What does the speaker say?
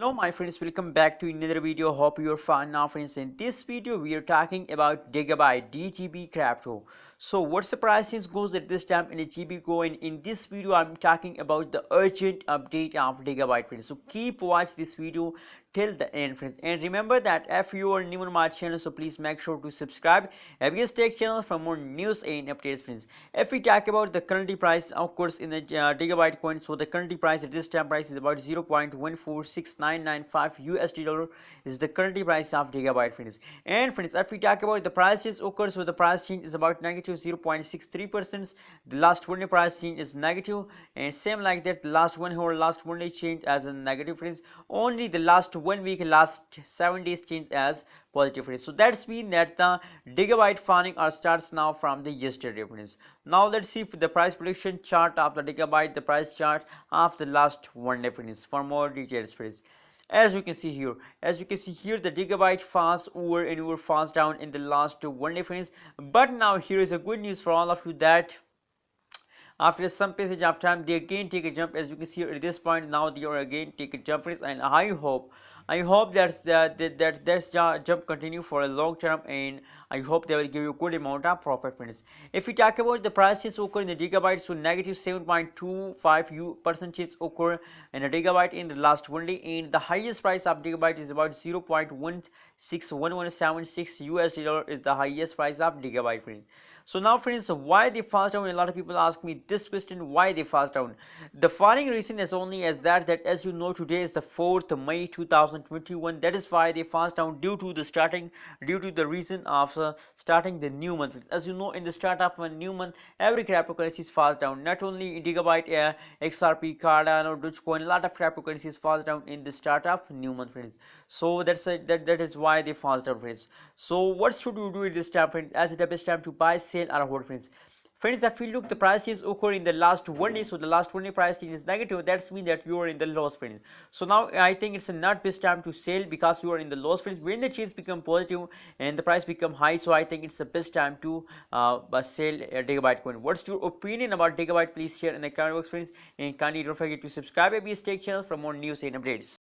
Hello my friends, welcome back to another video. Hope you're fine now friends. In this video we are talking about Digibyte DGB crypto. So what's the prices goes at this time in a GB coin? In this video I'm talking about the urgent update of Digibyte friends. So keep watch this video till the end friends, and remember that if you are new on my channel, so please make sure to subscribe ABS Tech channel for more news and updates friends. If we talk about the current price, of course, in the Digibyte coin, so the current price at this time price is about 0.146995 USD dollar is the current price of Digibyte friends. And friends, if we talk about the prices occurs, so the price change is about negative 0.63%. The last one day price change is negative, and same like that the last one day change as a negative friends. Only the last 1 week, last 7 days change as positive friends. So that's mean that the Digibyte farming starts now from the yesterday friends. Now let's see if the price prediction chart of the Digibyte, the price chart of the last 1 day friends for more details friends. As you can see here, the Digibyte falls over and over, falls down in the last 1 day friends. But now here is a good news for all of you that after some passage of time they again take a jump. As you can see at this point, now they are again take a jump friends, and I hope that jump continue for a long term, and I hope they will give you good amount of profit friends. If we talk about the prices occur in the Digibyte, so negative 7.25% occur in a Digibyte in the last 1 day, and the highest price of Digibyte is about 0.161176 USD dollar is the highest price of Digibyte friends. So now friends, why they fast down? A lot of people ask me this question, why they fast down. The falling reason is only as that as you know, today is the 4th May 2021. That is why they fast down due to the reason of starting the new month. As you know, in the start of a new month, every cryptocurrencies fast down. Not only Digibyte, XRP, Cardano, Dogecoin, a lot of cryptocurrencies fast down in the start of new month friends. So that is why they fast down friends. So what should you do at this time friends? As it is the best time to buy, sell, or hold friends. Friends, if you look, the prices occur in the last 1 day, so the last 1 day price is negative. That's mean that you are in the loss friends. So now I think it's not best time to sell because you are in the loss friends. When the change become positive and the price become high, so I think it's the best time to sell Digibyte coin. What's your opinion about Digibyte? Please share in the comment box friends, and kindly don't forget to subscribe ABS Tech channel for more news and updates.